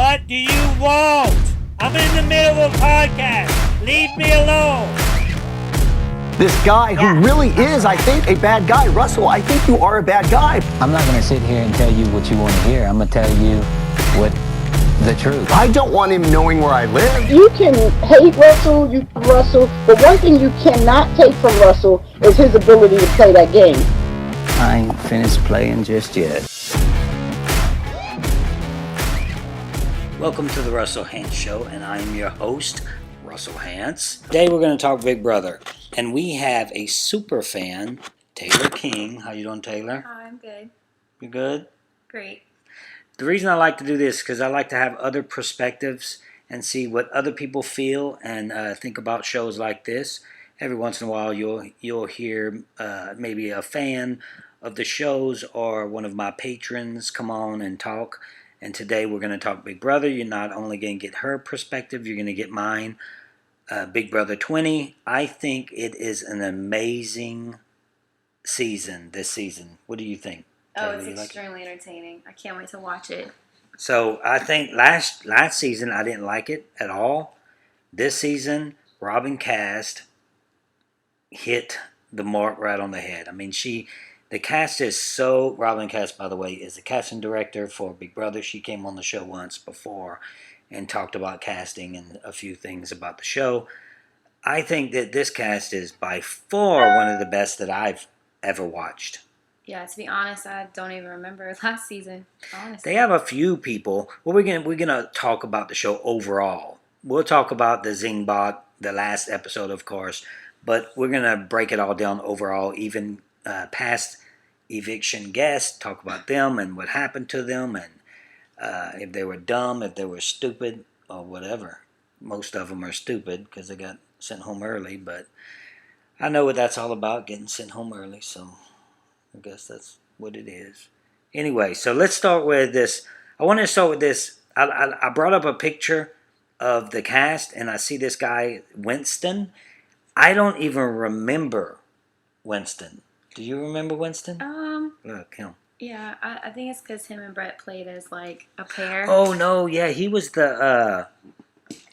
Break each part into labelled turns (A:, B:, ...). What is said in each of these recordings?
A: What do you want? I'm in the middle of a podcast. Leave me alone.
B: This guy who really is, I think, a bad guy. Russell, I think you are a bad guy.
C: I'm not going to sit here and tell you what you want to hear. I'm going to tell you what the truth.
B: I don't want him knowing where I live.
D: You can hate Russell, but one thing you cannot take from Russell is his ability to play that game.
C: I ain't finished playing just yet.
A: Welcome to the Russell Hantz Show, and I am your host, Russell Hantz. Today we're going to talk Big Brother, and we have a super fan, Taylor King. How you doing, Taylor?
E: Hi, I'm good.
A: You good?
E: Great.
A: The reason I like to do this is because I like to have other perspectives and see what other people feel and think about shows like this. Every once in a while you'll hear maybe a fan of the shows or one of my patrons come on and talk. And today we're going to talk Big Brother. You're not only going to get her perspective, you're going to get mine. Big Brother 20. I think it is an amazing season this season. What do you think?
E: Oh, it's extremely entertaining. I can't wait to watch it.
A: So I think last season I didn't like it at all. This season, Robin Cast hit the mark right on the head. I mean, the cast is so... Robin Cast, by the way, is the casting director for Big Brother. She came on the show once before and talked about casting and a few things about the show. I think that this cast is by far one of the best that I've ever watched.
E: Yeah, to be honest, I don't even remember last season. Honestly.
A: They have a few people. Well, we're gonna talk about the show overall. We'll talk about the Zingbot, the last episode, of course, but we're gonna break it all down overall, even past eviction guests, talk about them and what happened to them, and if they were dumb, if they were stupid, or whatever. Most of them are stupid because they got sent home early, but I know what that's all about, getting sent home early, so I guess that's what it is. Anyway, so let's start with this. I want to start with this. I brought up a picture of the cast, and I see this guy, Winston. I don't even remember Winston. Do you remember Winston? Look, him.
E: Yeah, I think it's because him and Brett played as like a pair.
A: Oh no, yeah, he was the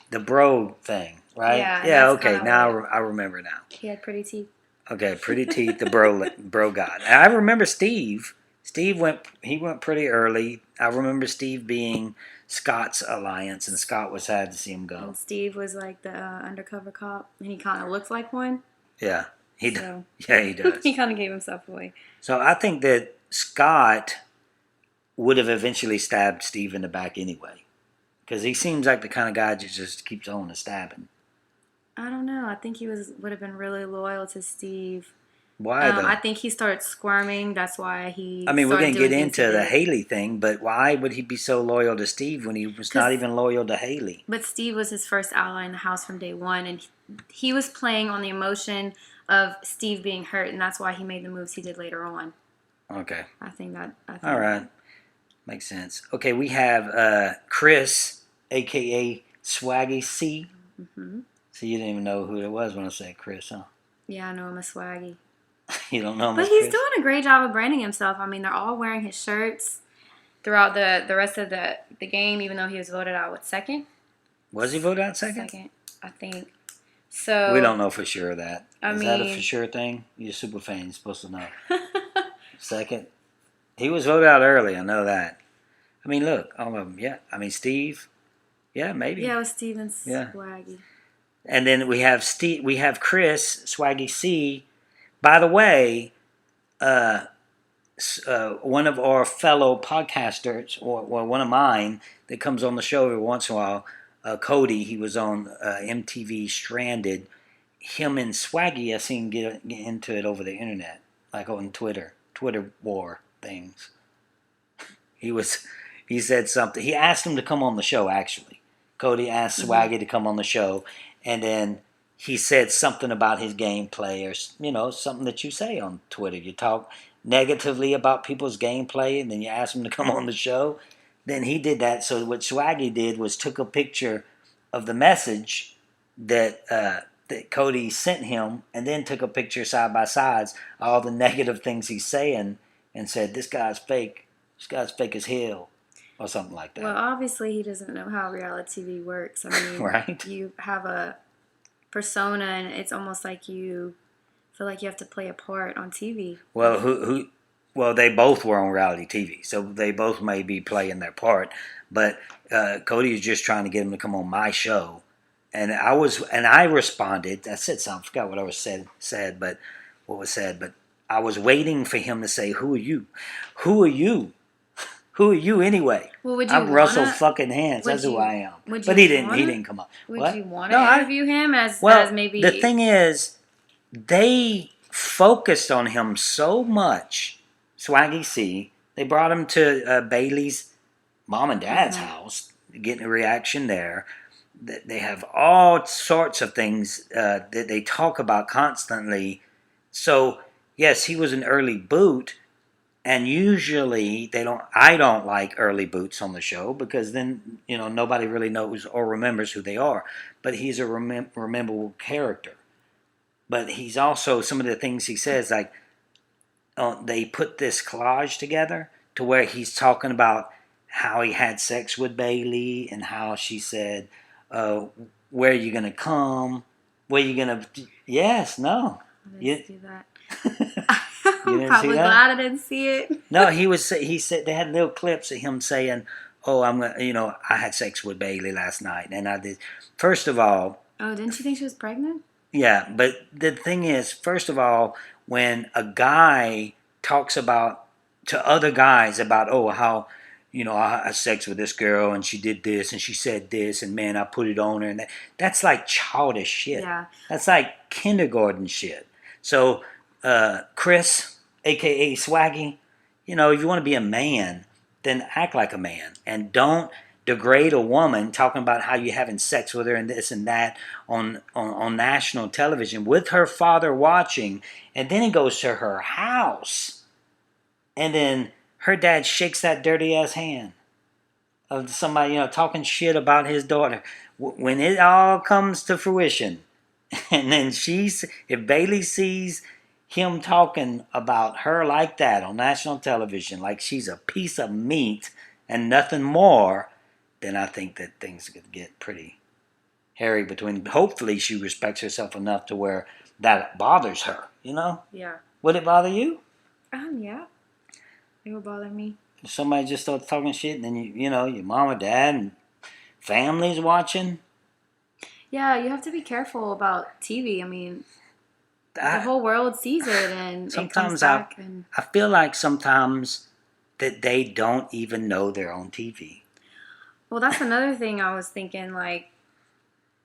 A: bro thing, right? Yeah. Okay, now I remember now.
E: He had pretty teeth.
A: Okay, pretty teeth, the bro god. And I remember Steve. Steve went pretty early. I remember Steve being Scott's alliance, and Scott was sad to see him go.
E: And Steve was like the undercover cop, and he kind of looks like one.
A: Yeah, he does. Yeah, he does.
E: He kind of gave himself away.
A: So I think that Scott would have eventually stabbed Steve in the back anyway, because he seems like the kind of guy that just keeps on stabbing.
E: I don't know. I think he would have been really loyal to Steve.
A: Why though?
E: I think he started squirming. That's why he.
A: I mean, we're going to get into the Haley thing, but why would he be so loyal to Steve when he was not even loyal to Haley?
E: But Steve was his first ally in the house from day one, and he was playing on the emotion of Steve being hurt, and that's why he made the moves he did later on.
A: Okay.
E: I think
A: all right. Makes sense. Okay, we have Chris, a.k.a. Swaggy C.
E: Mm-hmm.
A: So you didn't even know who it was when I said Chris, huh?
E: Yeah, I know him as Swaggy.
A: You don't know him
E: but
A: as
E: he's
A: Chris?
E: doing a great job of branding himself. I mean, they're all wearing his shirts throughout the rest of the game, even though he was voted out, second?
A: Was he voted out second?
E: Second, I think. So
A: we don't know for sure that. Is that a for sure thing? You're a super fan. You're supposed to know. Second? He was voted out early. I know that. I mean, look, all of them. Yeah. I mean, Steve. Yeah, maybe.
E: Yeah, it was Steve and Swaggy.
A: Yeah. And then we have Chris, Swaggy C. By the way, one of our fellow podcasters, or one of mine, that comes on the show every once in a while, Cody, he was on MTV Stranded. Him and Swaggy, I seen get into it over the internet, like on Twitter war things. He said something. He asked him to come on the show, actually. Cody asked Swaggy to come on the show, and then he said something about his gameplay, or something that you say on Twitter. You talk negatively about people's gameplay, and then you ask them to come on the show. Then he did that. So what Swaggy did was took a picture of the message that Cody sent him, and then took a picture side by sides of all the negative things he's saying, and said, "This guy's fake. This guy's fake as hell." or something like that.
E: Well, obviously he doesn't know how reality TV works. I mean,
A: Right?
E: you have a persona, and it's almost like you feel like you have to play a part on TV.
A: Well, well, they both were on reality TV, so they both may be playing their part. But Cody was just trying to get him to come on my show, and I responded. I said something. I forgot what I was said, but what was said. But I was waiting for him to say, "Who are you? Who are you? Who are you anyway?"
E: Well, would you
A: I'm Russell
E: wanna?
A: fucking Hands.
E: Would
A: That's who
E: you?
A: I am.
E: Would
A: But
E: you
A: he didn't. He
E: wanna?
A: didn't come up.
E: Would
A: What?
E: you want
A: No,
E: to
A: I.
E: interview him as
A: Well,
E: maybe?
A: the thing is, they focused on him so much. Swaggy C. They brought him to Bailey's mom and dad's house, getting a reaction there. They have all sorts of things that they talk about constantly. So yes, he was an early boot, and usually they don't. I don't like early boots on the show because then nobody really knows or remembers who they are. But he's a rememberable character. But he's also some of the things he says like they put this collage together to where he's talking about how he had sex with Bailey and how she said, "Where are you gonna come? Where are you gonna?" Yes, no.
E: Let's do that.
A: You
E: I'm
A: didn't see
E: probably
A: that?
E: glad I didn't see it.
A: No, he said they had little clips of him saying, "Oh, I'm gonna, I had sex with Bailey last night," and I did. First of all,
E: Oh, didn't you think she was pregnant?
A: yeah, but the thing is, first of all, when a guy talks about to other guys about, oh, how, I had sex with this girl and she did this and she said this and man, I put it on her and that's like childish shit.
E: Yeah.
A: That's like kindergarten shit. So, Chris, aka Swaggy, if you want to be a man, then act like a man and don't degrade a woman talking about how you're having sex with her and this and that on national television with her father watching, and then he goes to her house and then her dad shakes that dirty ass hand of somebody talking shit about his daughter when it all comes to fruition. And then if Bailey sees him talking about her like that on national television like she's a piece of meat and nothing more, then I think that things could get pretty hairy between. Hopefully, she respects herself enough to where that bothers her.
E: Yeah.
A: Would it bother you?
E: Yeah. It would bother me.
A: If somebody just starts talking shit, and then your mom or dad and family's watching.
E: Yeah, you have to be careful about TV. I mean, the whole world sees it, and it comes back.
A: I feel like sometimes that they don't even know they're on TV.
E: Well, that's another thing I was thinking. Like,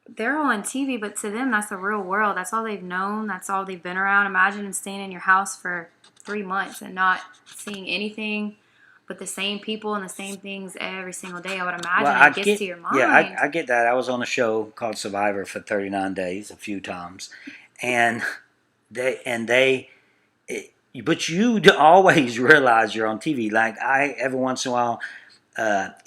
E: they're all on TV, but to them, that's the real world. That's all they've known. That's all they've been around. Imagine staying in your house for 3 months and not seeing anything but the same people and the same things every single day. I would imagine it gets to your mind.
A: Yeah, I get that. I was on a show called Survivor for 39 days a few times, and but you always realize you're on TV. Like every once in a while.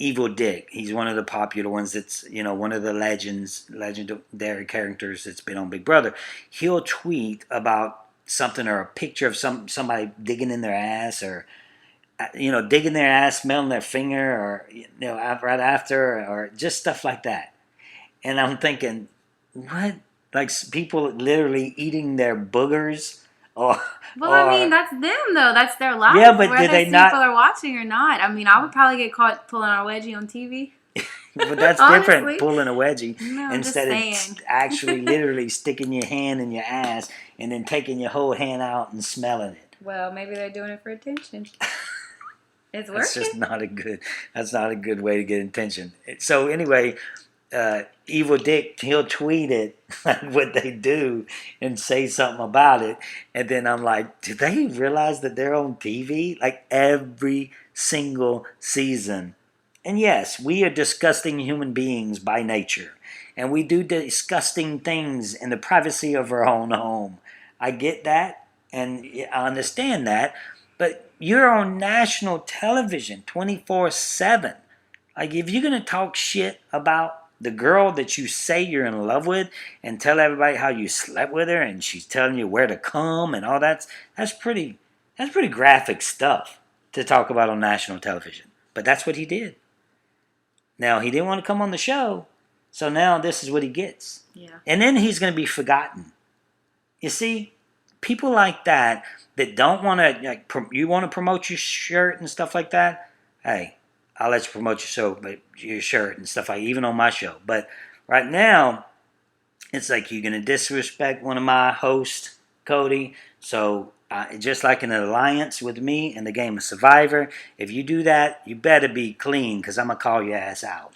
A: Evil Dick. He's one of the popular ones. That's one of the legendary characters that's been on Big Brother. He'll tweet about something or a picture of somebody digging in their ass or digging their ass, smelling their finger, or right after, or just stuff like that. And I'm thinking, what? Like people literally eating their boogers.
E: Well, I mean, that's them, though. That's their life.
A: Yeah, but
E: whether
A: did they not?
E: People are watching or not. I mean, I would probably get caught pulling our wedgie on TV.
A: But that's different, pulling a wedgie,
E: no,
A: instead of actually literally sticking your hand in your ass and then taking your whole hand out and smelling it.
E: Well, maybe they're doing it for attention. It's working.
A: That's not a good way to get attention. So anyway, Evil Dick, he'll tweet it, what they do, and say something about it. And then I'm like, do they realize that they're on TV? Like every single season. And yes, we are disgusting human beings by nature. And we do disgusting things in the privacy of our own home. I get that, and I understand that. But you're on national television 24/7. Like, if you're going to talk shit about the girl that you say you're in love with and tell everybody how you slept with her and she's telling you where to come and all that's pretty graphic stuff to talk about on national television. But that's what he did. Now, he didn't want to come on the show, so now this is what he gets.
E: Yeah.
A: And then he's going to be forgotten. You see, people like that don't want to, like, you want to promote your shirt and stuff like that, hey, I'll let you promote your show, but your shirt and stuff like even on my show. But right now, it's like you're going to disrespect one of my hosts, Cody. So just like in an alliance with me in the game of Survivor, if you do that, you better be clean because I'm going to call your ass out.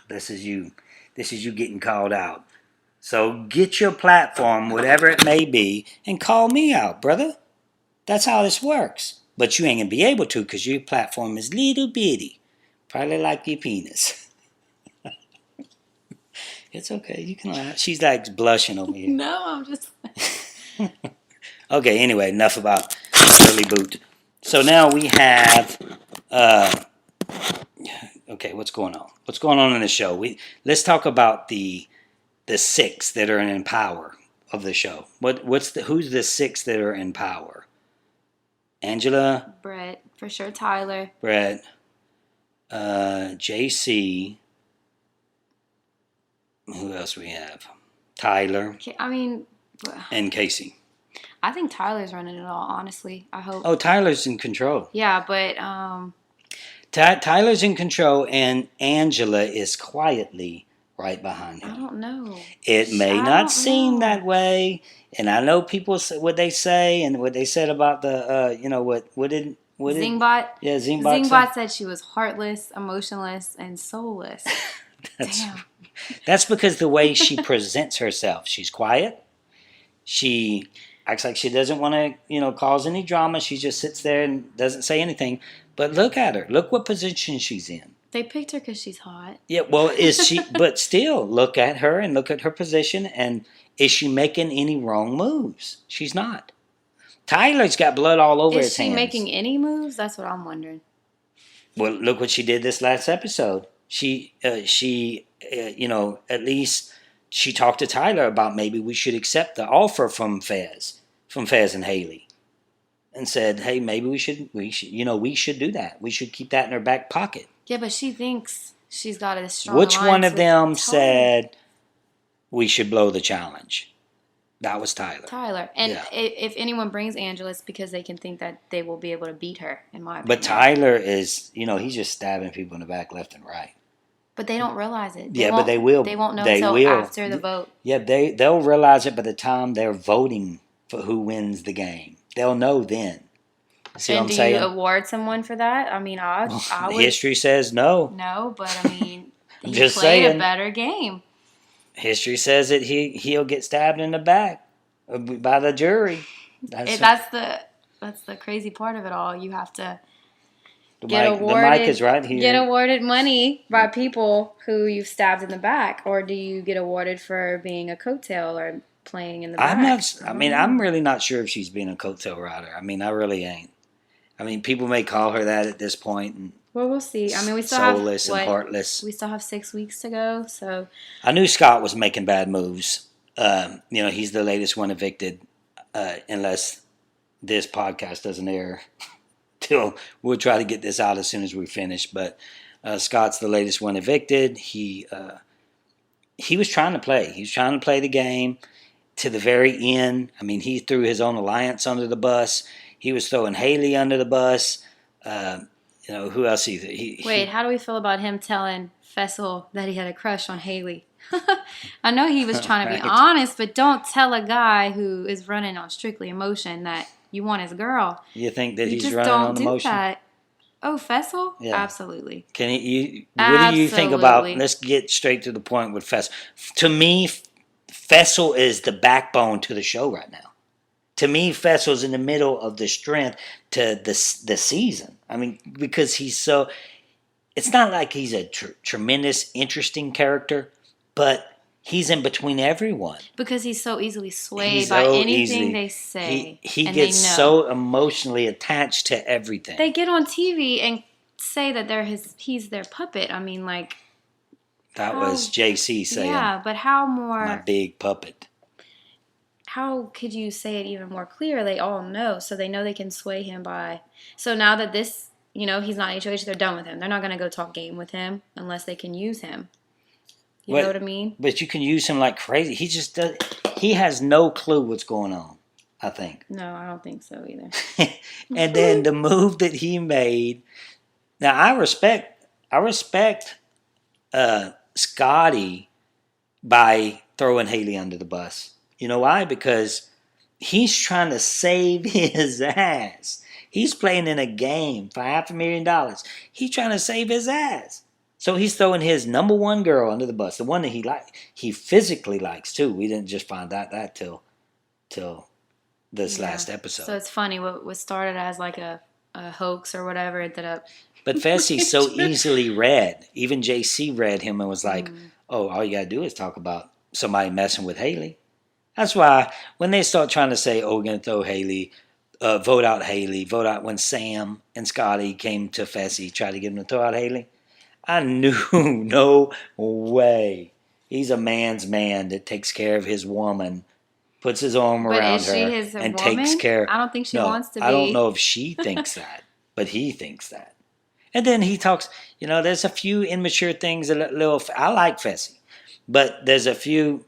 A: This is you. This is you getting called out. So get your platform, whatever it may be, and call me out, brother. That's how this works. But you ain't going to be able to because your platform is little bitty. Probably like your penis. It's okay. You can laugh. She's like blushing over here.
E: No, I'm just.
A: Okay, anyway, enough about early boot. So now we have, okay, what's going on? What's going on in the show? Let's talk about the six that are in power of the show. Who's the six that are in power? Angela,
E: Brett, for sure. Tyler.
A: Brett, JC. Who else we have? Tyler.
E: I mean,
A: And Casey.
E: I think Tyler's running it all. Honestly, I hope.
A: Oh, Tyler's in control.
E: Yeah, but
A: Tyler's in control, and Angela is quietly right behind him.
E: I don't know.
A: It may
E: I
A: not
E: don't
A: seem
E: know.
A: that way, and I know people say what they say and what they said about the, what did
E: Zingbot.
A: Yeah, Zingbot.
E: Zingbot said she was heartless, emotionless, and soulless. Damn.
A: That's because the way she presents herself. She's quiet. She acts like she doesn't want to, cause any drama. She just sits there and doesn't say anything. But look at her. Look what position she's in.
E: They picked her because she's hot.
A: Yeah, well, is she? But still, look at her and look at her position. And is she making any wrong moves? She's not. Tyler's got blood all over his hands.
E: Is she making any moves? That's what I'm wondering.
A: Well, look what she did this last episode. At least she talked to Tyler about maybe we should accept the offer from Fez and Haley, and said, hey, maybe we should do that. We should keep that in our back pocket.
E: Yeah, but she thinks she's got a strong.
A: Which one of them
E: Tyler.
A: said we should blow the challenge? That was Tyler.
E: And
A: yeah.
E: if anyone brings Angela, it's because they can think that they will be able to beat her, in my opinion.
A: But Tyler is, he's just stabbing people in the back left and right.
E: But they don't realize it.
A: But they will.
E: They won't know until after the vote.
A: Yeah, they'll realize it by the time they're voting for who wins the game. They'll know then. See what I'm saying?
E: Do you award someone for that? I mean, I would.
A: History says no.
E: No, but I mean, he
A: Just
E: played
A: saying.
E: a better game.
A: History says that he'll get stabbed in the back by the jury.
E: That's the crazy part of it all. You have to
A: the mic is right here.
E: Get awarded money by people who you've stabbed in the back, or do you get awarded for being a coattail or playing in the back?
A: I'm really not sure if she's being a coattail rider. I mean, I really ain't. I mean, people may call her that at this point. And
E: well, we'll see. I mean, we still
A: soulless
E: have
A: and heartless.
E: We still have 6 weeks to go, so
A: I knew Scott was making bad moves. He's the latest one evicted, unless this podcast doesn't air. Till we'll try to get this out as soon as we finish. But Scott's the latest one evicted. He was trying to play. He was trying to play the game to the very end. I mean, he threw his own alliance under the bus. He was throwing Haley under the bus. Who else?
E: Wait, how do we feel about him telling Fessel that he had a crush on Haley? I know he was trying to be honest, but don't tell a guy who is running on strictly emotion that you want his girl.
A: You think that
E: he's
A: running on emotion?
E: Just don't do that. Oh, Fessel?
A: Yeah.
E: Absolutely.
A: What do you think about? Let's get straight to the point with Fessel. To me, Fessel is the backbone to the show right now. To me, Fessel's in the middle of the strength to the season. I mean, because he's so. It's not like he's a tremendous, interesting character, but he's in between everyone.
E: Because he's so easily swayed by anything they say.
A: He gets so emotionally attached to everything.
E: They get on TV and say that he's their puppet. I mean, like.
A: That was JC saying.
E: Yeah, but how more.
A: My big puppet.
E: How could you say it even more clear? They all know, so they know they can sway him by. So now that this, you know, he's not HOH, they're done with him. They're not going to go talk game with him unless they can use him. You know what I mean?
A: But you can use him like crazy. He just does. He has no clue what's going on, I think.
E: No, I don't think so either.
A: And then the move that he made. Now I respect Scotty by throwing Haley under the bus. You know why? Because he's trying to save his ass. He's playing in a game for $500,000. He's trying to save his ass. So he's throwing his number one girl under the bus, the one that he physically likes too. We didn't just find out that till this last episode.
E: So it's funny what started as like a hoax or whatever ended up.
A: But Fessy's so easily read. Even JC read him and was like, "Oh, all you gotta do is talk about somebody messing with Haley." That's why when they start trying to say, "Oh, we're gonna throw Haley," vote out Haley, vote out when Sam and Scotty came to Fessy, tried to get him to throw out Haley. I knew no way. He's a man's man that takes care of his woman, puts his arm around her, and takes care.
E: I don't think she wants to be.
A: I don't know if she thinks that, but he thinks that. And then he talks. You know, there's a few immature things. I like Fessy, but there's a few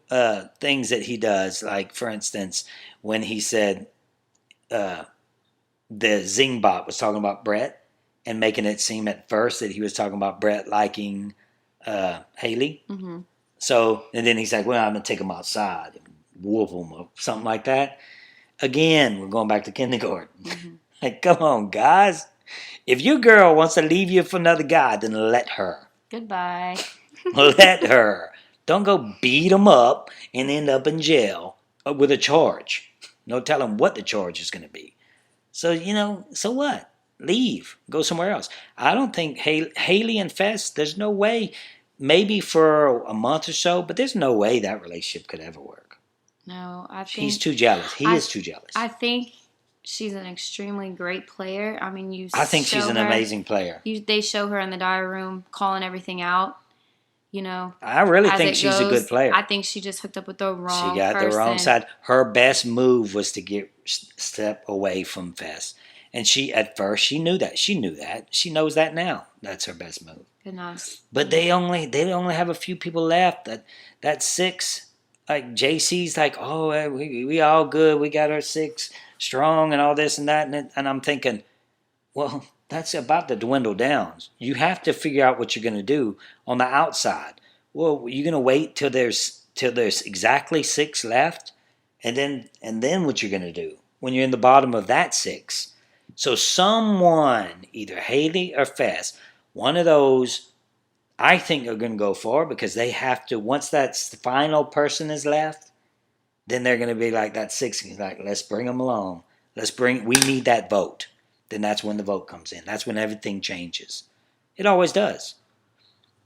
A: things that he does. Like for instance, when he said the Zingbot was talking about Brett. And making it seem at first that he was talking about Brett liking Haley. Mm-hmm. So, and then he's like, well, I'm going to take him outside and whoop him or something like that. Again, we're going back to kindergarten. Mm-hmm. Like, come on, guys. If your girl wants to leave you for another guy, then let her.
E: Goodbye.
A: Let her. Don't go beat him up and end up in jail with a charge. No telling what the charge is going to be. So, you know, so what? Leave. Go somewhere else. I don't think Haley and Fess, there's no way, maybe for a month or so, but there's no way that relationship could ever work.
E: No, I think...
A: He's too jealous. He is too jealous.
E: I think she's an extremely great player. I mean,
A: I think she's an amazing player.
E: They show her in the diary room calling everything out, you know.
A: I really think she's a good player.
E: I think she just hooked up with the wrong person.
A: She got the wrong side. Her best move was to step away from Fess. And at first she knew that. She knew that. She knows that now. That's her best move.
E: Goodness.
A: But they only have a few people left. That six, like JC's like, oh, we all good. We got our six strong and all this and that. And I'm thinking, well, that's about to dwindle down. You have to figure out what you're going to do on the outside. Well, you're going to wait till there's exactly six left, and then what you're going to do when you're in the bottom of that six. So someone, either Haley or Fess, one of those, I think are going to go for because they have to, once that final person is left, then they're going to be like that six, like, let's bring them along. We need that vote. Then that's when the vote comes in. That's when everything changes. It always does.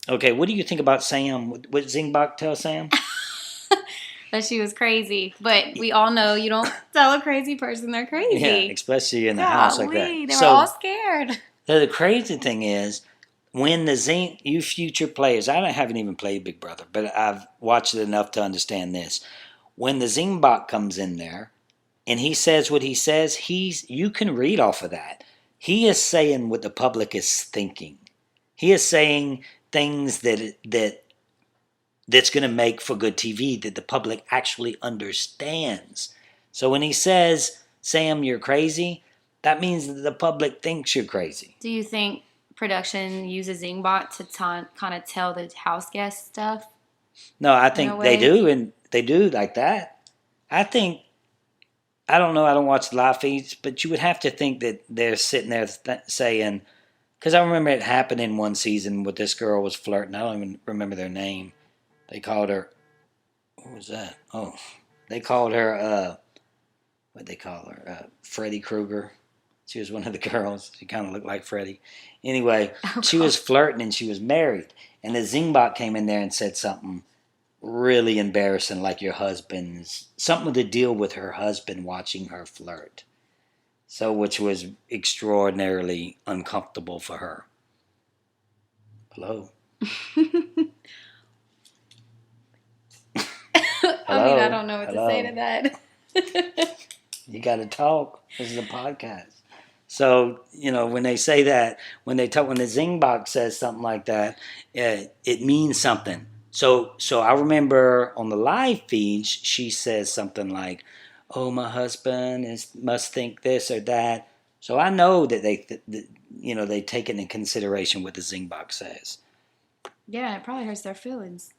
A: Okay, what do you think about Sam? What Zingbot tell Sam?
E: That she was crazy. But we all know you don't tell a crazy person they're crazy.
A: Yeah, especially in the house like that.
E: They were all scared.
A: The crazy thing is, when you future players, I haven't even played Big Brother, but I've watched it enough to understand this. When the Zingbot comes in there, and he says what he says, you can read off of that. He is saying what the public is thinking. He is saying things that's going to make for good TV that the public actually understands. So when he says, Sam, you're crazy, that means that the public thinks you're crazy.
E: Do you think production uses Zingbot to kind of tell the house guest stuff?
A: No, I think they do, and they do like that. I don't know, I don't watch the live feeds, but you would have to think that they're sitting there saying, because I remember it happened in one season with this girl was flirting. I don't even remember their name. They called her, what was that? Oh, they called her, what'd they call her? Freddy Krueger. She was one of the girls. She kind of looked like Freddy. Anyway, she was flirting and she was married. And the Zingbot came in there and said something really embarrassing, like your husband's, something to deal with her husband watching her flirt. So, which was extraordinarily uncomfortable for her. Hello?
E: I mean, I don't know what to say to that.
A: You got to talk. This is a podcast. So, when they say that, when the Zingbot says something like that, it means something. So I remember on the live feeds, she says something like, "Oh, my husband must think this or that." So I know that they take it into consideration what the Zingbot says.
E: Yeah, it probably hurts their feelings.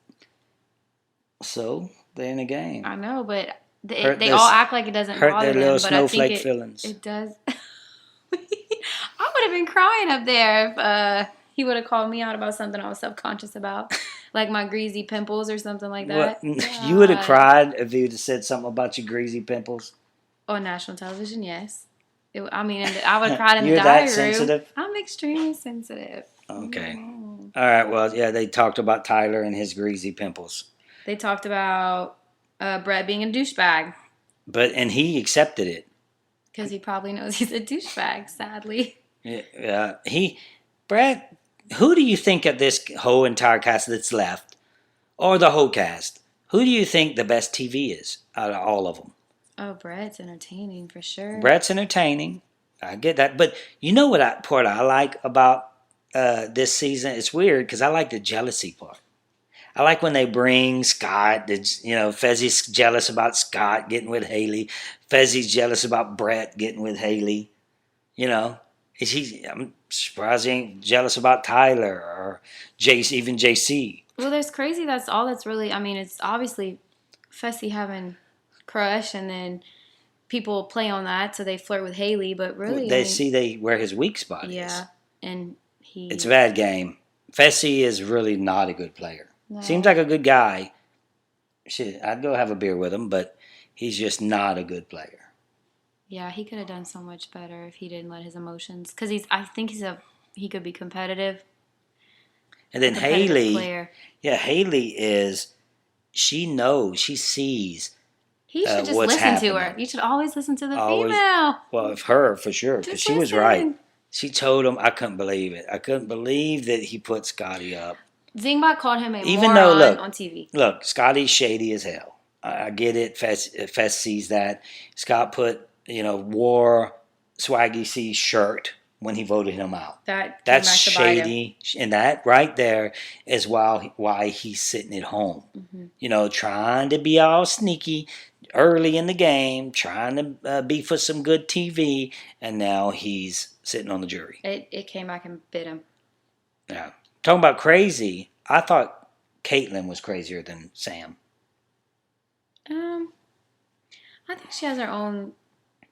A: So they're in a game.
E: I know, but they all act like it doesn't
A: hurt
E: bother
A: their
E: them.
A: little
E: But I think
A: snowflake feelings.
E: it does. I would have been crying up there if he would have called me out about something I was subconscious about, like my greasy pimples or something like that.
A: You would have cried if he would have said something about your greasy pimples?
E: On national television, yes. I would have cried in the
A: You're
E: diary
A: that sensitive?
E: room. I'm extremely sensitive.
A: Okay. All right. Well, yeah, they talked about Tyler and his greasy pimples.
E: They talked about Brett being a douchebag.
A: And he accepted it.
E: Because he probably knows he's a douchebag, sadly.
A: Yeah. Brett, who do you think of this whole entire cast that's left, or the whole cast? Who do you think the best TV is out of all of them?
E: Oh, Brett's entertaining for sure.
A: Brett's entertaining. I get that. But you know what part I like about this season? It's weird because I like the jealousy part. I like when they bring Scott. Fezzi's jealous about Scott getting with Haley. Fezzi's jealous about Brett getting with Haley. I'm surprised he ain't jealous about Tyler or even JC.
E: Well, there's crazy. That's all that's really, it's obviously Fezzi having crush and then people play on that so they flirt with Haley, but really
A: they where his weak spot is.
E: Yeah, and
A: it's a bad game. Fezzi is really not a good player.
E: No.
A: Seems like a good guy. I'd go have a beer with him, but he's just not a good player.
E: Yeah, he could have done so much better if he didn't let his emotions. Because he could be competitive.
A: And then Haley, player. Yeah, Haley is. She knows. She sees.
E: He should just listen happening. To her. You should always listen to the female.
A: Well, of her for sure, because she was right. She told him. I couldn't believe it. I couldn't believe that he put Scotty up.
E: Zingbot called him a moron on TV.
A: Look, Scotty's shady as hell. I get it. Fess sees that. Scott put, wore Swaggy C's shirt when he voted him out. That's shady. And that right there is why he's sitting at home. Mm-hmm. Trying to be all sneaky early in the game, trying to be for some good TV, and now he's sitting on the jury.
E: It came back and bit him.
A: Yeah. Talking about crazy, I thought Caitlyn was crazier than Sam.
E: I think she has her own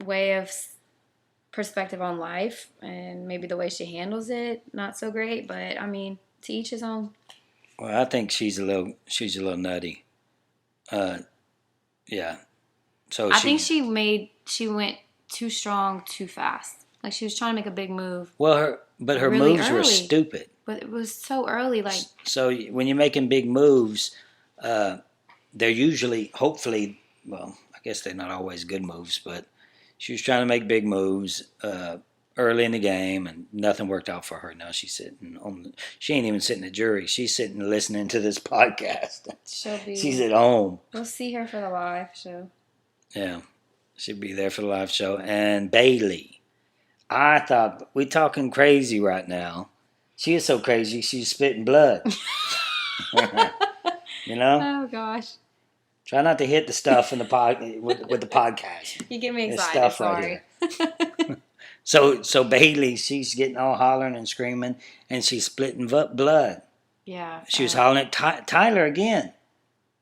E: way of perspective on life, and maybe the way she handles it, not so great. But to each his own.
A: Well, I think she's a little nutty. Yeah. So
E: I think she went too strong too fast. Like she was trying to make a big move.
A: Well, her really moves were stupid.
E: But it was so early,
A: So when you're making big moves, they're usually, hopefully, well, I guess they're not always good moves, but she was trying to make big moves early in the game, and nothing worked out for her. Now she's sitting she ain't even sitting in the jury. She's sitting listening to this podcast. She's at home.
E: We'll see her for the live show.
A: Yeah, she'll be there for the live show. And Bailey, I thought, we're talking crazy right now. She is so crazy, she's spitting blood.
E: Oh, gosh.
A: Try not to hit the stuff in the with the podcast.
E: You get me excited, sorry.
A: Right so Bailey, she's getting all hollering and screaming, and she's splitting blood.
E: Yeah.
A: She was hollering at Tyler again.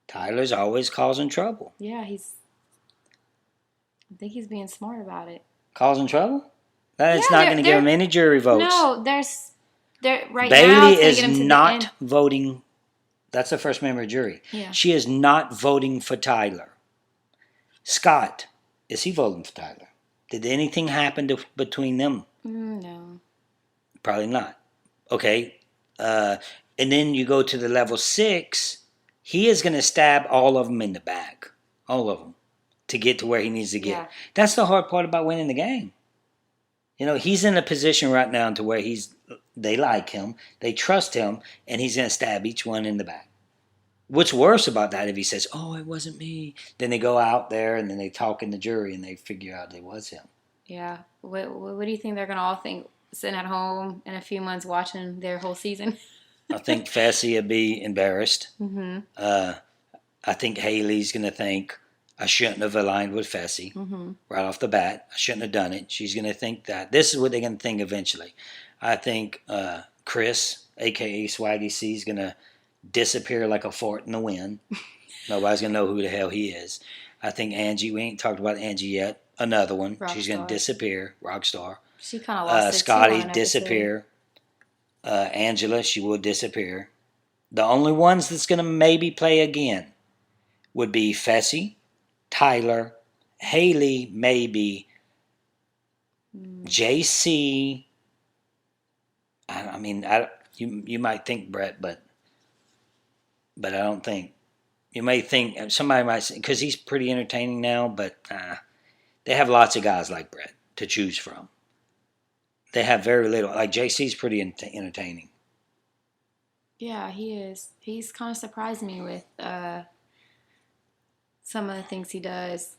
A: Tyler's always causing trouble.
E: Yeah, I think he's being smart about it.
A: Causing trouble? That's not going to give him any jury votes.
E: No,
A: Bailey is not voting. That's the first member of the jury.
E: Yeah.
A: She is not voting for Tyler. Scott, is he voting for Tyler? Did anything happen between them?
E: No.
A: Probably not. Okay. And then you go to the level 6. He is going to stab all of them in the back. All of them. To get to where he needs to get. Yeah. That's the hard part about winning the game. He's in a position right now to where they like him, they trust him, and he's going to stab each one in the back. What's worse about that if he says, "Oh, it wasn't me," then they go out there and then they talk in the jury and they figure out it was him.
E: Yeah. What do you think they're gonna all think sitting at home in a few months watching their whole season?
A: I think Fessy would be embarrassed.
E: Mm-hmm.
A: I think Haley's going to think, I shouldn't have aligned with Fessy right off the bat. I shouldn't have done it. She's going to think that. This is what they're going to think eventually. I think Chris, a.k.a. Swaggy C, is going to disappear like a fart in the wind. Nobody's going to know who the hell he is. I think Angie, we ain't talked about Angie yet. Another one. She's going to disappear. Rockstar.
E: She kind of lost it
A: Scotty,
E: too on
A: disappear. Angela, she will disappear. The only ones that's going to maybe play again would be Fessy, Tyler, Haley, maybe, JC. I mean, you might think Brett, but I don't think. You may think somebody might say, because he's pretty entertaining now, but they have lots of guys like Brett to choose from. They have very little. Like JC's pretty entertaining.
E: Yeah, he is. He's kind of surprised me with some of the things he does.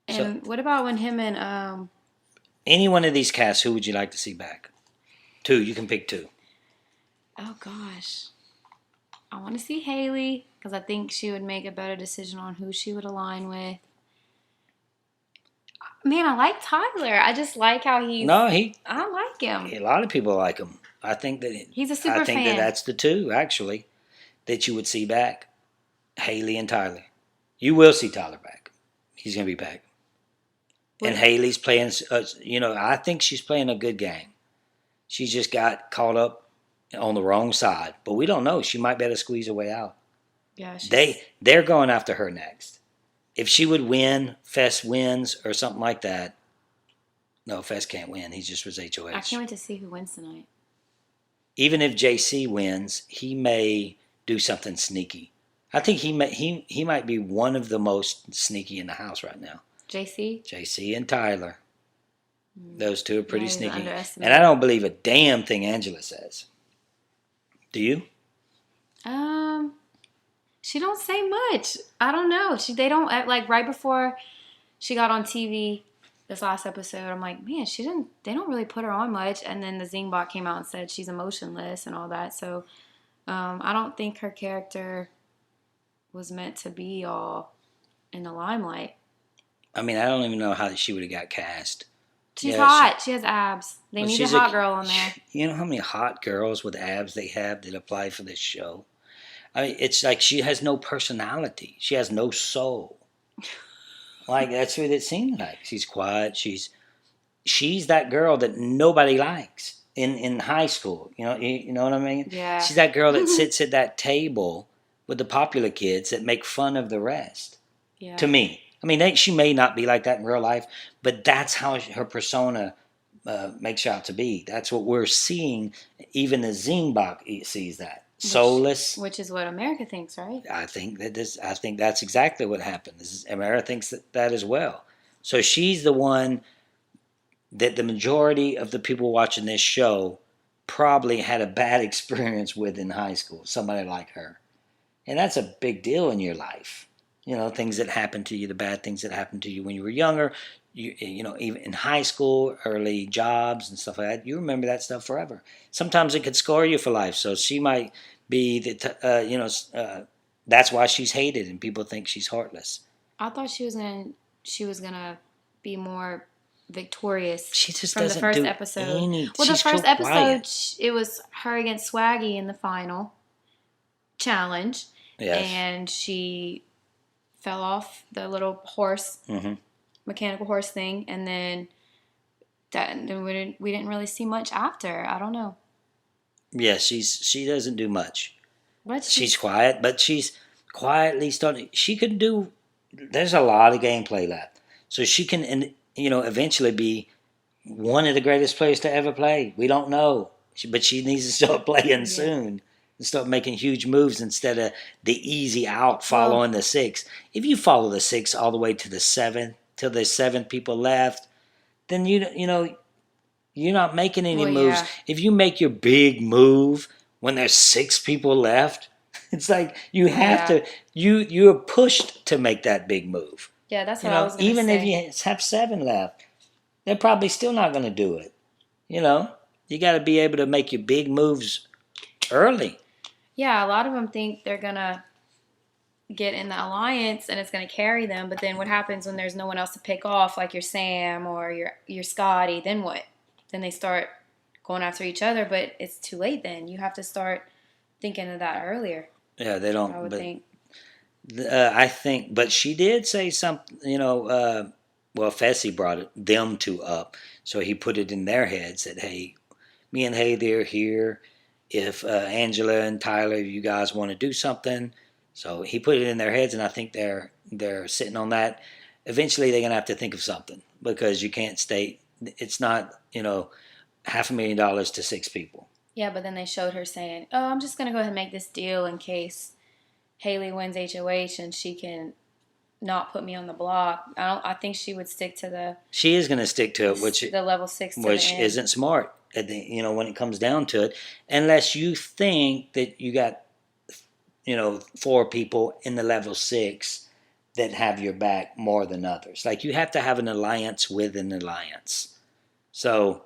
E: And what about when him and
A: any one of these casts, who would you like to see back? 2. You can pick 2.
E: Oh gosh, I want to see Haley because I think she would make a better decision on who she would align with. Man, I like Tyler. I just like how he's. I like him.
A: A lot of people like him. I think that
E: he's a super fan.
A: I think that's the 2 actually that you would see back, Haley and Tyler. You will see Tyler back. He's going to be back. And Haley's playing, I think she's playing a good game. She just got caught up on the wrong side. But we don't know. She might be able to squeeze her way out.
E: Yeah,
A: they're going after her next. If she would win, Fess wins or something like that. No, Fess can't win. He just was HOH.
E: I can't wait to see who wins tonight.
A: Even if JC wins, he may do something sneaky. I think he might be one of the most sneaky in the house right now. JC and Tyler. Those 2 are pretty sneaky. And I don't believe a damn thing Angela says. Do you?
E: She don't say much. I don't know. They don't, like, right before she got on TV this last episode, I'm like, man, they don't really put her on much. And then the Zingbot came out and said she's emotionless and all that. So I don't think her character was meant to be all in the limelight.
A: I mean, I don't even know how she would have got cast.
E: She's hot. She has abs. They need a hot girl on there.
A: You know how many hot girls with abs they have that apply for this show? I mean, it's like she has no personality. She has no soul. Like, that's what it seems like. She's quiet. She's that girl that nobody likes in high school. You know what I mean?
E: Yeah.
A: She's that girl that sits at that table with the popular kids that make fun of the rest.
E: Yeah.
A: To me. I mean, she may not be like that in real life, but that's how her persona makes her out to be. That's what we're seeing. Even the Zingbot sees that. Soulless.
E: Which is what America thinks, right?
A: I think that's exactly what happened. America thinks that as well. So she's the one that the majority of the people watching this show probably had a bad experience with in high school. Somebody like her. And that's a big deal in your life. You know, things that happened to you, the bad things that happened to you when you were younger, you know, even in high school, early jobs and stuff like that. You remember that stuff forever. Sometimes it could scar you for life. So she might be that's why she's hated and people think she's heartless.
E: I thought she was gonna be more victorious.
A: She just
E: from
A: doesn't
E: the first
A: do
E: episode.
A: Well,
E: the first episode,
A: quiet.
E: It was her against Swaggy in the final challenge,
A: yes.
E: And she fell off the little horse, mechanical horse thing, and then we didn't really see much after. I don't know.
A: Yeah, she doesn't do much.
E: But
A: she's quiet, but she's quietly starting. She could do. There's a lot of gameplay left, so she can, eventually be one of the greatest players to ever play. We don't know, but she needs to start playing soon and start making huge moves instead of the easy out following the 6. If you follow the 6 all the way to the 7, till there's 7 people left, then you're not making any moves.
E: Yeah.
A: If you make your big move when there's 6 people left, it's like you have to. You're pushed to make that big move.
E: Yeah, that's what I was going to say.
A: Even if you have 7 left, they're probably still not going to do it. You know, you got to be able to make your big moves early.
E: Yeah, a lot of them think they're gonna get in the alliance and it's gonna carry them, but then what happens when there's no one else to pick off, like your Sam or your Scotty? Then what? Then they start going after each other, but it's too late. Then you have to start thinking of that earlier.
A: Yeah, they don't.
E: I would
A: but
E: think.
A: I think, but she did say something. Well, Fessy brought them two up, so he put it in their heads that hey, me and Haley are here. If Angela and Tyler, you guys want to do something, so he put it in their heads, and I think they're sitting on that. Eventually, they're gonna have to think of something because you can't stay. It's not $500,000 to 6 people.
E: Yeah, but then they showed her saying, "Oh, I'm just gonna go ahead and make this deal in case Haley wins HOH and she can not put me on the block." I think she would stick to
A: She is gonna stick to it,
E: the level 6 to the
A: which
E: end.
A: isn't smart. When it comes down to it, unless you think that you got 4 people in the level 6 that have your back more than others. Like you have to have an alliance with an alliance. So,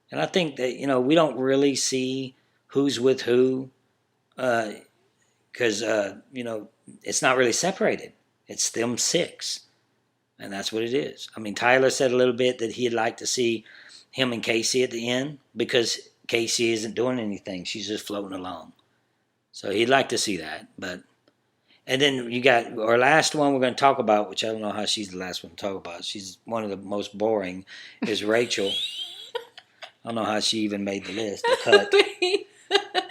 A: and I think that we don't really see who's with who, because it's not really separated. It's them 6, and that's what it is. I mean, Tyler said a little bit that he'd like to see him and Casey at the end because Casey isn't doing anything; she's just floating along. So he'd like to see that, and then you got our last one we're going to talk about, which I don't know how she's the last one to talk about. She's one of the most boring, is Rachel. I don't know how she even made the list, the cut.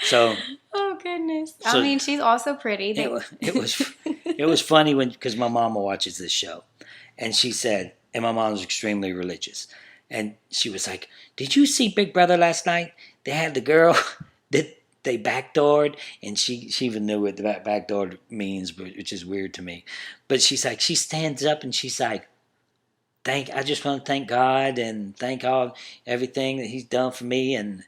A: So,
E: oh goodness!
A: So
E: I mean, she's also pretty.
A: It was funny because my mama watches this show, and she said, and my mom's extremely religious, and she was like, "Did you see Big Brother last night? They had the girl that they backdoored," and she even knew what the backdoor means, which is weird to me. But she's like, she stands up and she's like, I just want to thank God and thank everything that He's done for me and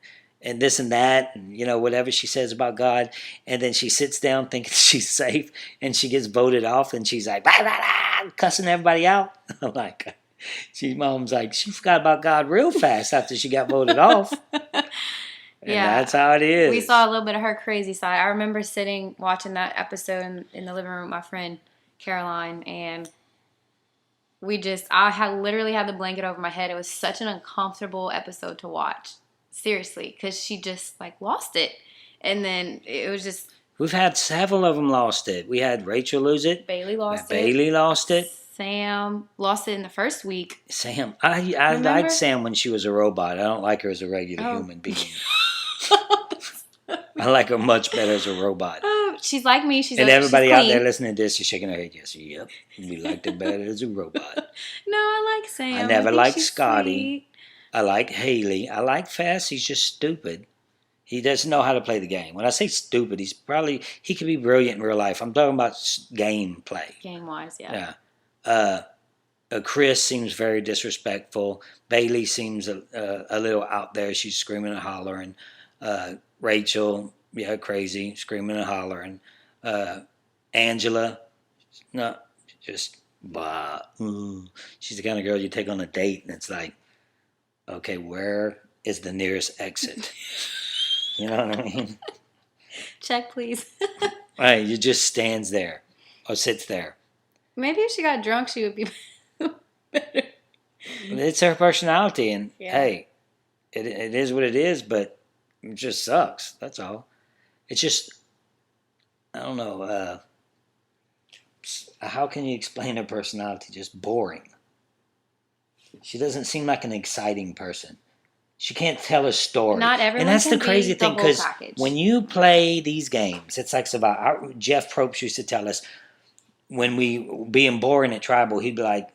A: this and that and whatever she says about God, and then she sits down thinking she's safe and she gets voted off and she's like blah, blah, blah, cussing everybody out. I'm like, mom's like, she forgot about God real fast after she got voted off. And that's how it is.
E: We saw a little bit of her crazy side. I remember sitting watching that episode in the living room with my friend Caroline, and I had literally had the blanket over my head. It was such an uncomfortable episode to watch. Seriously, because she just lost it. And then it was just...
A: We've had several of them lost it. We had Rachel lose it.
E: Bailey lost it.
A: Bailey lost it.
E: Sam lost it in the first week.
A: Sam. I liked Sam when she was a robot. I don't like her as a regular human being. I like her much better as a robot.
E: She's like me.
A: And everybody out there listening to this is shaking their head. Yes, yep. We liked her better as a robot.
E: No, I like Sam.
A: I never liked Scotty.
E: Sweet.
A: I like Haley. I like Fess. He's just stupid. He doesn't know how to play the game. When I say stupid, he could be brilliant in real life. I'm talking about game play.
E: Game-wise, yeah.
A: Yeah. Chris seems very disrespectful. Bailey seems a little out there. She's screaming and hollering. Rachel, crazy, screaming and hollering. Angela, no, just blah. She's the kind of girl you take on a date and it's like, okay, where is the nearest exit? You know what I mean?
E: Check, please.
A: Right, you just stands there or sits there.
E: Maybe if she got drunk, she would be better.
A: It's her personality, and hey, it is what it is, but it just sucks. That's all. It's just, I don't know, how can you explain her personality? Just boring. She doesn't seem like an exciting person. She can't tell a story.
E: Not everyone
A: and that's
E: can
A: the crazy
E: be
A: thing,
E: the whole
A: because
E: package.
A: when you play these games, it's like Jeff Probst used to tell us, when we being boring at Tribal, he'd be like,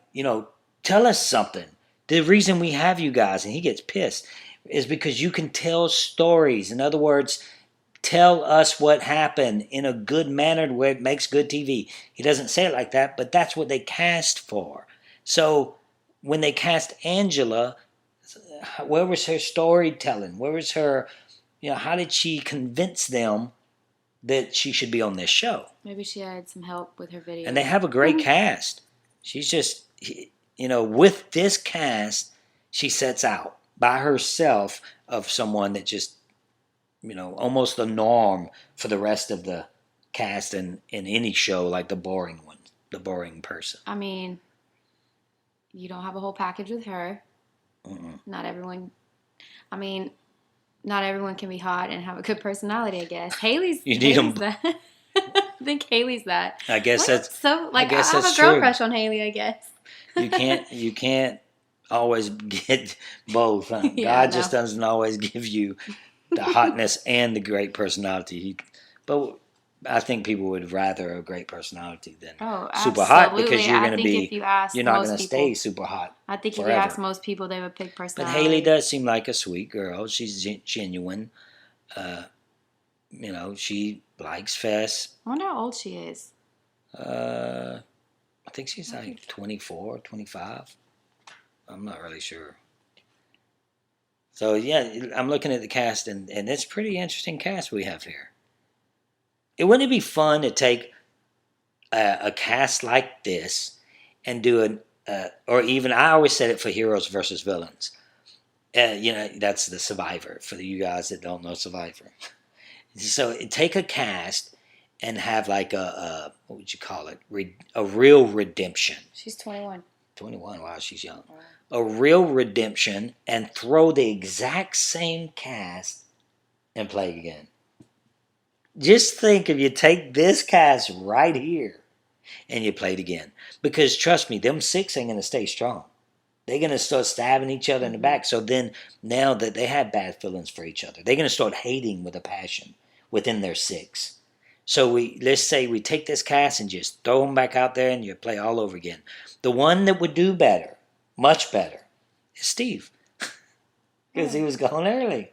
A: tell us something. The reason we have you guys, and he gets pissed, is because you can tell stories. In other words, tell us what happened in a good manner where it makes good TV. He doesn't say it like that, but that's what they cast for. So when they cast Angela, where was her storytelling? Where was her, how did she convince them that she should be on this show?
E: Maybe she had some help with her video.
A: And they have a great cast. She's just, with this cast, she sets out by herself of someone that just, almost the norm for the rest of the cast in any show, like the boring one, the boring person.
E: I mean, you don't have a whole package with her.
A: Mm-mm.
E: Not everyone. I mean, not everyone can be hot and have a good personality. I guess Haley's.
A: You need
E: Haley's
A: 'em.
E: that. I think Haley's that.
A: I guess that's
E: so. Like, I
A: guess
E: have
A: that's
E: a girl
A: true.
E: crush on Haley. I guess.
A: You can't always get both. Huh?
E: Yeah,
A: God just
E: no.
A: doesn't always give you the hotness and the great personality. But I think people would rather a great personality than super hot, because you're going to be. You're not going to stay super hot.
E: I think
A: forever.
E: if you ask most people, they would pick
A: But
E: personality.
A: Haley does seem like a sweet girl. She's genuine. She likes Fess.
E: I wonder how old she is.
A: I think she's like 24, 25. I'm not really sure. So, yeah, I'm looking at the cast, and it's a pretty interesting cast we have here. Wouldn't it be fun to take a cast like this and do or even, I always said it for heroes versus villains. That's the Survivor, for you guys that don't know Survivor. So take a cast and have like a what would you call it? A real redemption.
E: She's 21.
A: 21, wow, she's young. A real redemption, and throw the exact same cast and play again. Just think if you take this cast right here and you play it again. Because trust me, them 6 ain't going to stay strong. They're going to start stabbing each other in the back. So then, now that they have bad feelings for each other, they're going to start hating with a passion within their 6. So let's say we take this cast and just throw them back out there and you play all over again. The one that would do better, much better, is Steve. Because he was gone early.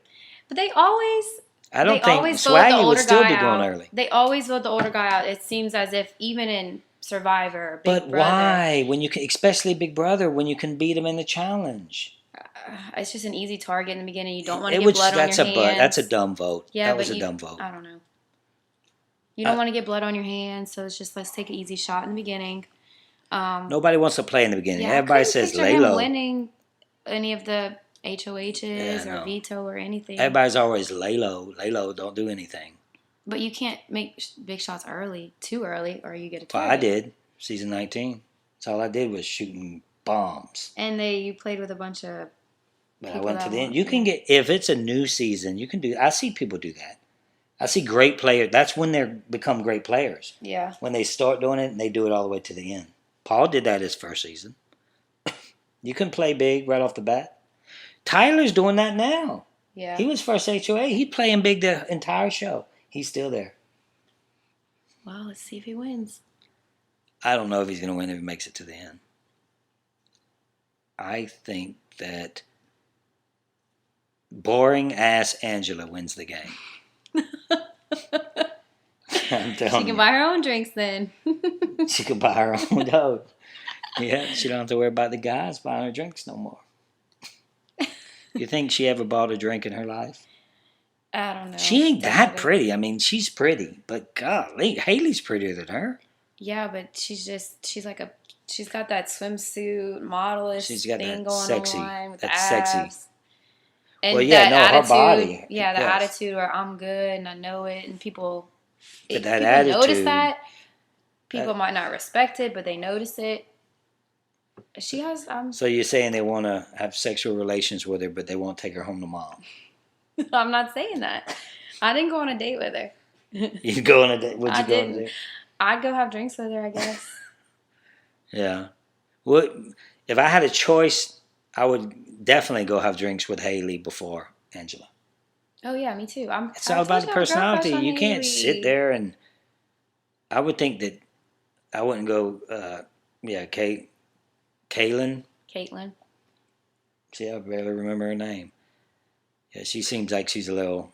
E: But they always...
A: I don't think Swaggy would still be going early.
E: They always vote the older guy out. It seems as if even in Survivor or Big Brother.
A: But why? When you can, especially Big Brother, when you can beat him in the challenge.
E: It's just an easy target in the beginning. You don't want to get blood on your hands.
A: That's a dumb vote.
E: Yeah,
A: that was a dumb vote.
E: I don't know. You don't want to get blood on your hands, so it's just, let's take an easy shot in the beginning.
A: Nobody wants to play in the beginning.
E: Yeah,
A: Everybody says lay
E: him
A: low.
E: winning any of the HOHs or veto or anything.
A: Everybody's always lay low, don't do anything.
E: But you can't make big shots too early, or you get a target.
A: Well, I did. Season 19. That's all I did was shooting bombs.
E: And you played with a bunch of
A: But I went to the end. You can get, if it's a new season, you can do, I see people do that. I see great players. That's when they become great players.
E: Yeah.
A: When they start doing it and they do it all the way to the end. Paul did that his first season. You can play big right off the bat. Tyler's doing that now.
E: Yeah.
A: He was first HOA. He's playing big the entire show. He's still there.
E: Well, let's see if he wins.
A: I don't know if he's going to win if he makes it to the end. I think that boring ass Angela wins the game. I'm telling you.
E: She can buy her own drinks then.
A: She can buy her own dog. Yeah, she don't have to worry about the guys buying her drinks no more. You think she ever bought a drink in her life?
E: I don't know.
A: She ain't that pretty. I mean, she's pretty, but golly, Haley's prettier than her.
E: Yeah, but she's got that swimsuit modelish thing going on with the abs.
A: Sexy.
E: And
A: well, yeah,
E: that
A: her body.
E: Yeah, the attitude where I'm good and I know it, and people
A: attitude,
E: notice that. People might not respect it, but they notice it. She has.
A: So you're saying they want to have sexual relations with her, but they won't take her home to mom?
E: I'm not saying that. I didn't go on a date with her.
A: You go on a date? Would you go on a date?
E: I'd go have drinks with her, I guess.
A: Yeah. Well, if I had a choice, I would definitely go have drinks with Haley before Angela.
E: Oh yeah, me too.
A: It's all about the personality. You can't sit there and. I would think that I wouldn't go. Caitlin. See, I barely remember her name. Yeah, she seems like she's a little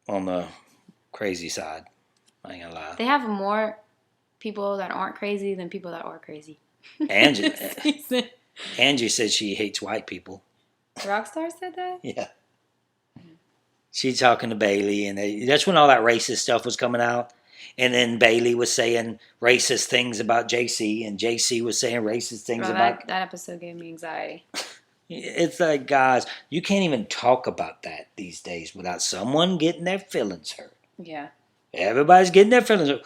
A: on the crazy side. I ain't gonna lie.
E: They have more people that aren't crazy than people that are crazy.
A: Angie said she hates white people.
E: Rockstar said that?
A: Yeah. She's talking to Bailey, and that's when all that racist stuff was coming out. And then Bailey was saying racist things about JC, and JC was saying racist things about...
E: That episode gave me anxiety.
A: It's like, guys, you can't even talk about that these days without someone getting their feelings hurt.
E: Yeah.
A: Everybody's getting their feelings hurt.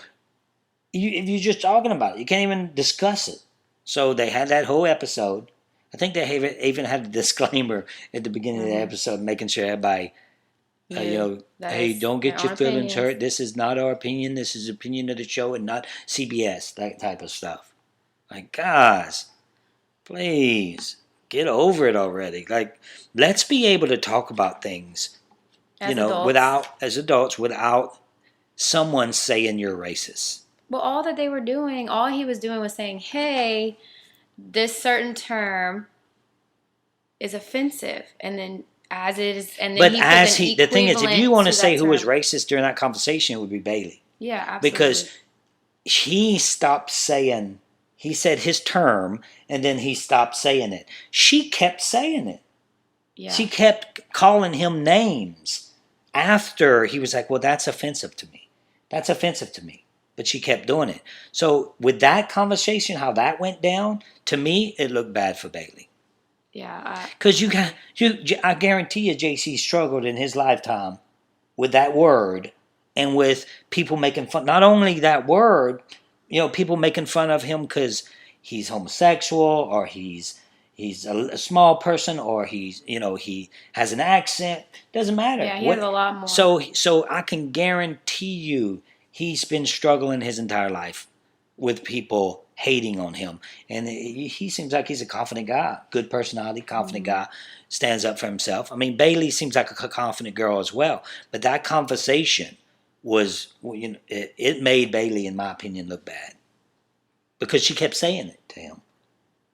A: If you're just talking about it, you can't even discuss it. So they had that whole episode. I think they even had a disclaimer at the beginning of the episode, making sure everybody, hey, don't get your feelings hurt. This is not our opinion. This is the opinion of the show and not CBS, that type of stuff. Like, guys, please get over it already. Like, let's be able to talk about things, as adults, without someone saying you're racist.
E: Well, all he was doing was saying, hey, this certain term is offensive. And then as it is, and then
A: but
E: the
A: thing is, if you want to say who was
E: term.
A: racist during that conversation, it would be Bailey.
E: Yeah, absolutely.
A: Because he stopped saying, he said his term, and then he stopped saying it. She kept saying it.
E: Yeah.
A: She kept calling him names after he was like, well, that's offensive to me. That's offensive to me. But she kept doing it. So with that conversation, how that went down, to me, it looked bad for Bailey.
E: Yeah.
A: Because I guarantee you JC struggled in his lifetime with that word and with people making fun. Not only that word, people making fun of him because he's homosexual or he's a small person or he has an accent. Doesn't matter.
E: Yeah, he has a lot more.
A: So I can guarantee you he's been struggling his entire life with people hating on him. And he seems like he's a confident guy. Good personality, confident guy. Stands up for himself. I mean, Bailey seems like a confident girl as well. But that conversation was, it made Bailey, in my opinion, look bad. Because she kept saying it to him.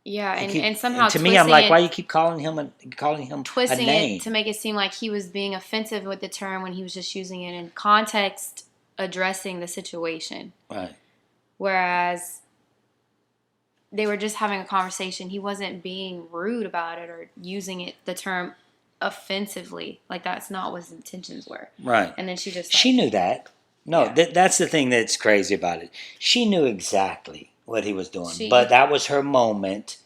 E: Yeah, and somehow
A: to me, I'm like, why you keep calling him
E: twisting
A: a name?
E: it to make it seem like he was being offensive with the term when he was just using it in context, addressing the situation.
A: Right.
E: Whereas they were just having a conversation. He wasn't being rude about it or using the term offensively. Like, that's not what his intentions were.
A: Right.
E: And then she just...
A: she knew that. No,
E: yeah.
A: That's the thing that's crazy about it. She knew exactly what he was doing. But that was her moment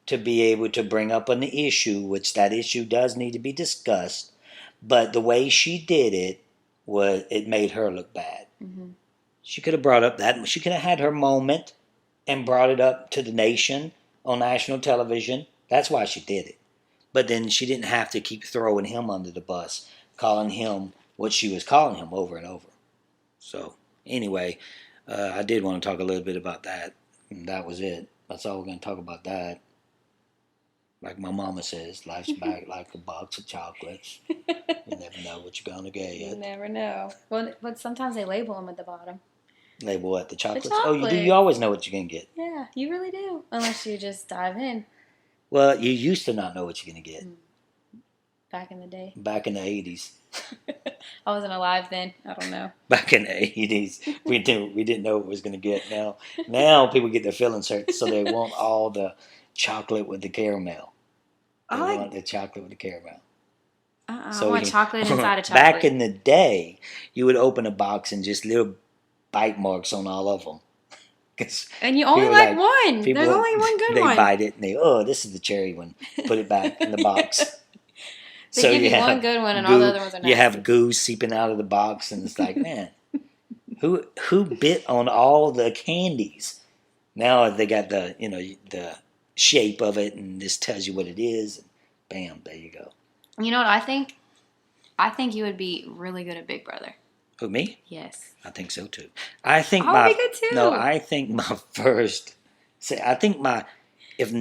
A: to be able to bring up an issue, which that issue does need to be discussed. But the way she did it, it made her look bad. She could have brought up that. She could have had her moment and brought it up to the nation on national television. That's why she did it. But then she didn't have to keep throwing him under the bus, calling him what she was calling him over and over. So, anyway, I did want to talk a little bit about that. And that was it. That's all we're going to talk about that. Like my mama says, life's back like a box of chocolates. You never know what you're going to get.
E: You never know. Well, but sometimes they label them at the bottom.
A: Label what? The chocolates?
E: The
A: Oh, you do? You always know what you're going to get.
E: Yeah, you really do. Unless you just dive in.
A: Well, you used to not know what you're going to get.
E: Back in the day.
A: Back in the 80s.
E: I wasn't alive then. I don't know.
A: Back in the 80s, we didn't know what we was going to get. Now people get their feelings hurt, so they want all the chocolate with the caramel. They want the chocolate with the caramel.
E: I want chocolate inside a chocolate.
A: Back in the day, you would open a box and just little bite marks on all of them.
E: And you only like one. There's only one good one.
A: They bite it and this is the cherry one. Put it back in the box.
E: They give you one good one and all the other ones are nasty.
A: You have goo seeping out of the box and it's like, man, who bit on all the candies? Now they got the shape of it and this tells you what it is. And bam, there you go.
E: You know what I think? I think you would be really good at Big Brother.
A: Who, me?
E: Yes.
A: I think so too. I think
E: I'll be good too.
A: No, I think my first. If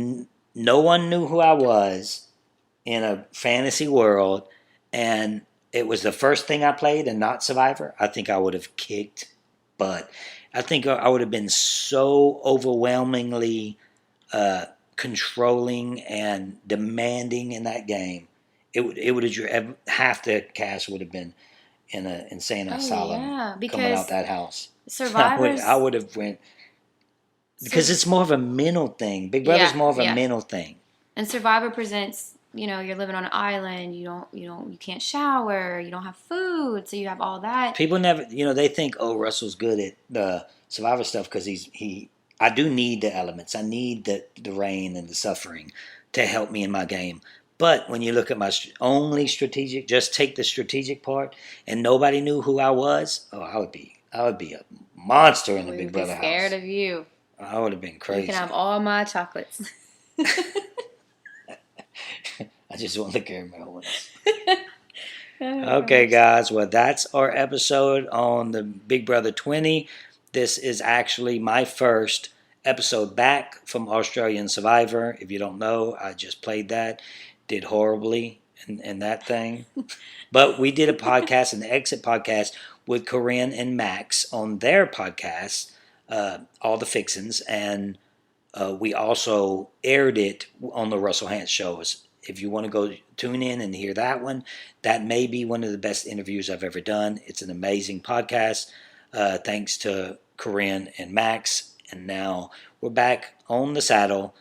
A: no one knew who I was in a fantasy world, and it was the first thing I played and not Survivor, I think I would have kicked butt. I think I would have been so overwhelmingly controlling and demanding in that game. It would have half the cast would have been in an insane asylum coming out that house.
E: Survivors,
A: I would have went because it's more of a mental thing. Big Brother's more of a mental thing.
E: And Survivor presents, you're living on an island. You can't shower. You don't have food, so you have all that.
A: People never, they think, oh, Russell's good at the Survivor stuff because I do need the elements. I need the rain and the suffering to help me in my game. But when you look at my only strategic, just take the strategic part, and nobody knew who I was. Oh, I would be a monster in the
E: We
A: Big
E: would be
A: Brother
E: scared
A: house.
E: of you.
A: I would have been
E: You
A: crazy.
E: can have all my chocolates.
A: I just want to carry my own.
E: Oh,
A: Okay,
E: gosh.
A: guys. Well, that's our episode on the Big Brother 20. This is actually my first episode back from Australian Survivor. If you don't know, I just played that. Did horribly in that thing. But we did a podcast, an exit podcast, with Corinne and Max on their podcast, All the Fixins, and we also aired it on the Russell Hantz shows. If you want to go tune in and hear that one, that may be one of the best interviews I've ever done. It's an amazing podcast. Thanks to Corinne and Max. And now we're back on the saddle,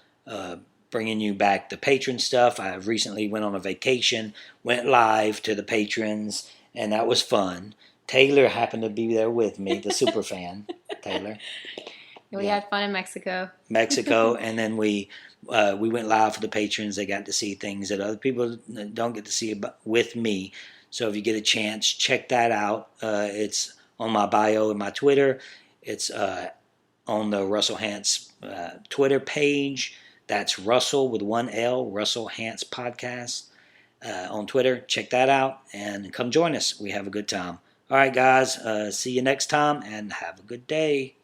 A: bringing you back the patron stuff. I recently went on a vacation, went live to the patrons, and that was fun. Taylor happened to be there with me, the super fan, Taylor.
E: We had fun in Mexico.
A: And then we went live for the patrons. They got to see things that other people don't get to see with me. So if you get a chance, check that out. It's on my bio and my Twitter. It's on the Russell Hantz Twitter page. That's Russell with one L, Russell Hantz Podcast on Twitter. Check that out and come join us. We have a good time. All right, guys. See you next time and have a good day.